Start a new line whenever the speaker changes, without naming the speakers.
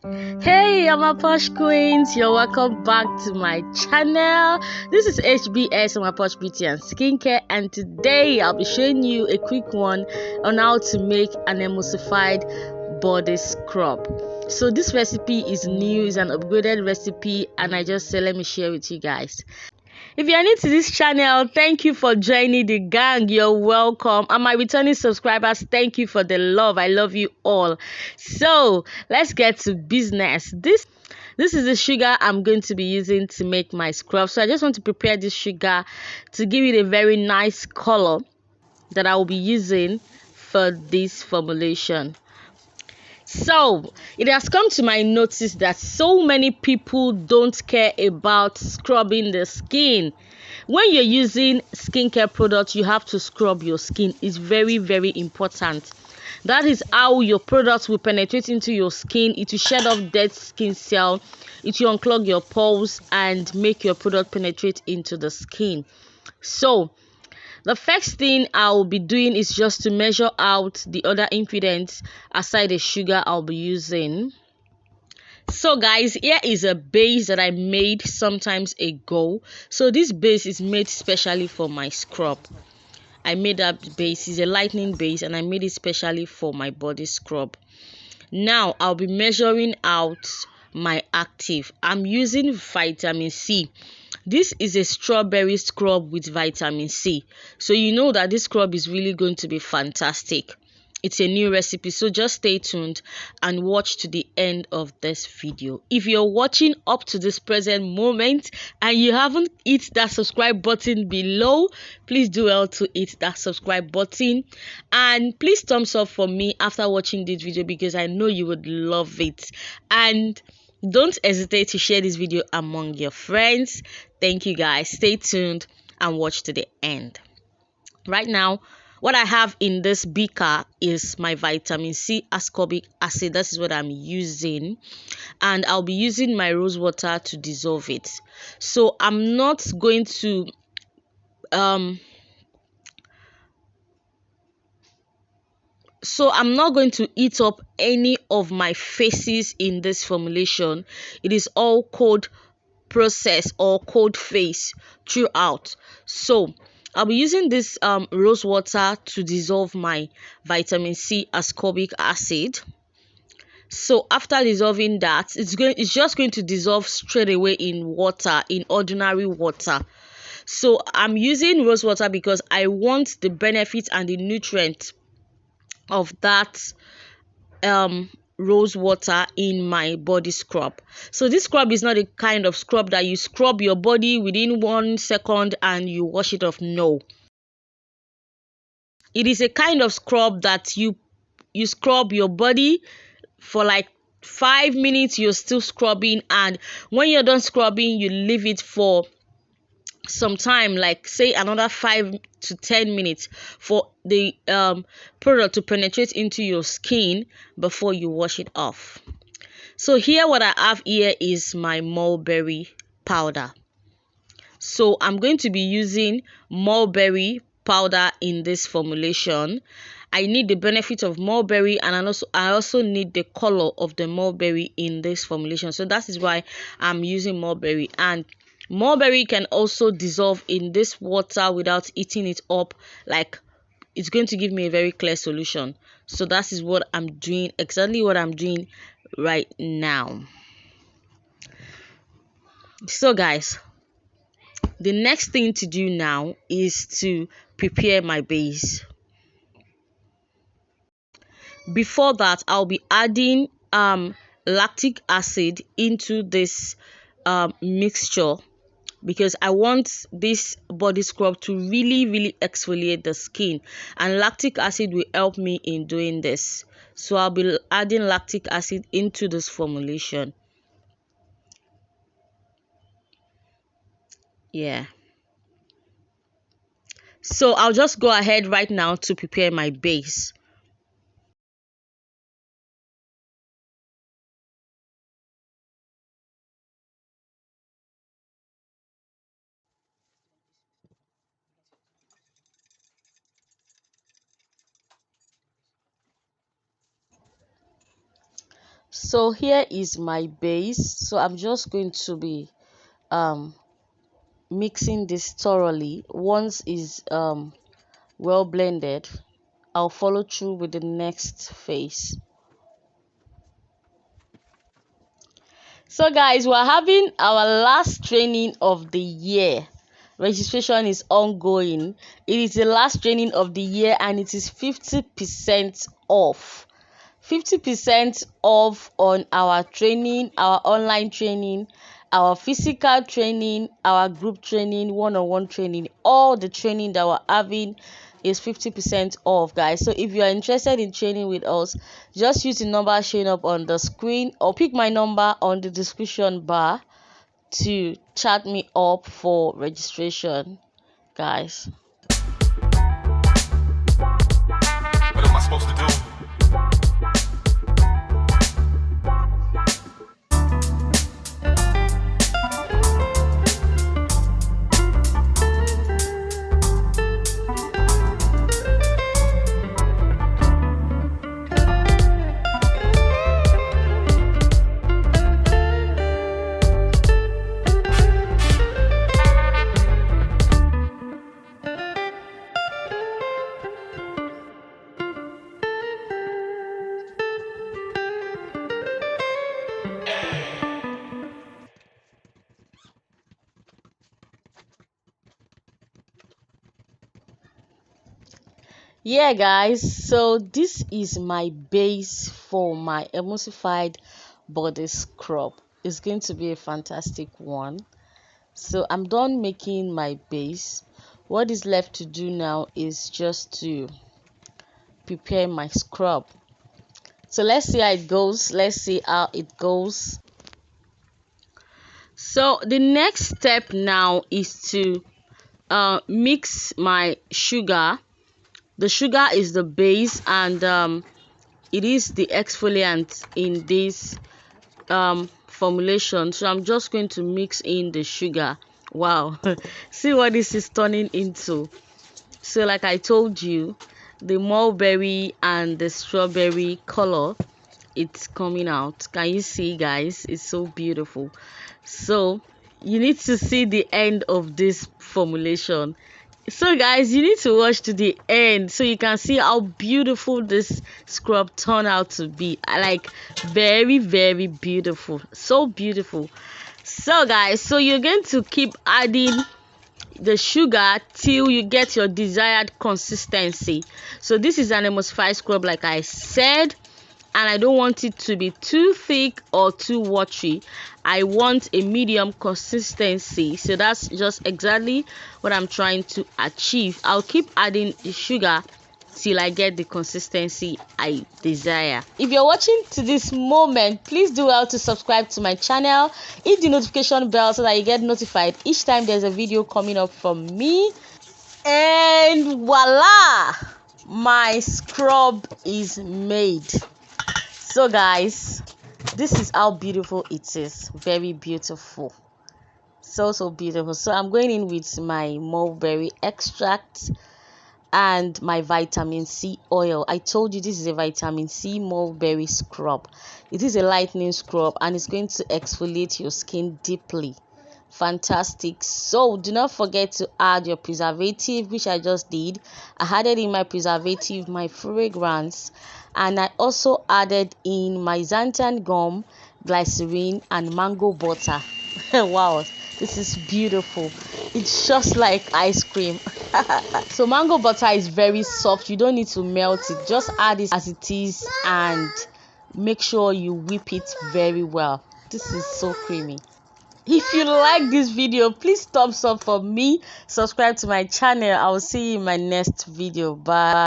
Hey, I'm a Posh Queens. You're welcome back to my channel. This is HBS, my Posh Beauty and Skincare, and today I'll be showing you a quick one on how to make an emulsified body scrub. So this recipe is new, it's an upgraded recipe, and I just said let me share with you guys. If you're new to this channel, thank you for joining the gang. You're welcome. And my returning subscribers, thank you for the love. I love you all. So let's get to business. This is the sugar I'm going to be using to make my scrub. So I just want to prepare this sugar to give it a very nice color that I will be using for this formulation. So it has come to my notice that so many people don't care about scrubbing the skin. When you're using skincare products, you have to scrub your skin. It's very, very important. That is how your products will penetrate into your skin. It will shed off dead skin cells. It will unclog your pores and make your product penetrate into the skin. So the first thing I'll be doing is just to measure out the other ingredients aside the sugar I'll be using. So guys, here is a base that I made sometimes ago. So this base is made specially for my scrub. I made that base, is a lightening base, and I made it specially for my body scrub. Now I'll be measuring out my active. I'm using vitamin C. This is a strawberry scrub with vitamin C. So you know that this scrub is really going to be fantastic. It's a new recipe, so just stay tuned and watch to the end of this video. If you're watching up to this present moment and you haven't hit that subscribe button below, please do well to hit that subscribe button, and please thumbs up for me after watching this video because I know you would love it. And don't hesitate to share this video among your friends. Thank you guys. Stay tuned and watch to the end. Right now, what I have in this beaker is my vitamin C ascorbic acid. That is what I'm using, and I'll be using my rose water to dissolve it. So I'm not going to eat up any of my faces in this formulation. It is all cold process or cold face throughout. So I'll be using this rose water to dissolve my vitamin C ascorbic acid. So after dissolving that, it's just going to dissolve straight away in water, in ordinary water. So I'm using rose water because I want the benefits and the nutrients of that rose water in my body scrub. So this scrub is not a kind of scrub that you scrub your body within 1 second and you wash it off. No, it is a kind of scrub that you scrub your body for like 5 minutes. You're still scrubbing, and when you're done scrubbing, you leave it for some time, like say another 5 to 10 minutes, for the product to penetrate into your skin before you wash it off. So here, what I have here is my mulberry powder. So I'm going to be using mulberry powder in this formulation. I need the benefit of mulberry, and I also need the color of the mulberry in this formulation. So that is why I'm using mulberry, and mulberry can also dissolve in this water without eating it up. Like, it's going to give me a very clear solution. So that is what I'm doing, exactly what I'm doing right now. So guys, the next thing to do now is to prepare my base. Before that, I'll be adding lactic acid into this mixture, because I want this body scrub to really exfoliate the skin, and lactic acid will help me in doing this. So I'll be adding lactic acid into this formulation. Yeah, so I'll just go ahead right now to prepare my base. So here is my base. So I'm just going to be mixing this thoroughly. Once is well blended, I'll follow through with the next phase. So guys, we're having our last training of the year. Registration is ongoing. It is the last training of the year and it is 50% off. 50% off on our training, our online training, our physical training, our group training, one-on-one training. All the training that we're having is 50% off, guys. So if you are interested in training with us, just use the number showing up on the screen or pick my number on the description bar to chat me up for registration, guys.
What am I supposed to do?
Yeah guys, so this is my base for my emulsified body scrub. It's going to be a fantastic one. So I'm done making my base. What is left to do now is just to prepare my scrub. So let's see how it goes. So the next step now is to mix my sugar. The sugar is the base and it is the exfoliant in this formulation. So I'm just going to mix in the sugar. Wow, see what this is turning into. So like I told you, the mulberry and the strawberry color, it's coming out. Can you see, guys? It's so beautiful. So you need to see the end of this formulation. So guys, you need to watch to the end so you can see how beautiful this scrub turned out to be. Like very beautiful, so beautiful. So guys, so you're going to keep adding the sugar till you get your desired consistency. So this is an emulsified scrub, like I said, and I don't want it to be too thick or too watery. I want a medium consistency. So that's just exactly what I'm trying to achieve. I'll keep adding the sugar till I get the consistency I desire. If you're watching to this moment, please do well to subscribe to my channel, hit the notification bell so that you get notified each time there's a video coming up from me. And voila, my scrub is made. So guys, this is how beautiful it is. Very beautiful, so beautiful. So I'm going in with my mulberry extract and my vitamin C oil. I told you this is a vitamin C mulberry scrub. It is a lightening scrub and it's going to exfoliate your skin deeply. Fantastic. So do not forget to add your preservative, which I just did. I added in my preservative, my fragrance, and I also added in my xanthan gum, glycerin, and mango butter. Wow, this is beautiful. It's just like ice cream. So mango butter is very soft. You don't need to melt it, just add it as it is and make sure you whip it very well. This is so creamy. If you like this video, please thumbs up for me, subscribe to my channel. I will see you in my next video. Bye.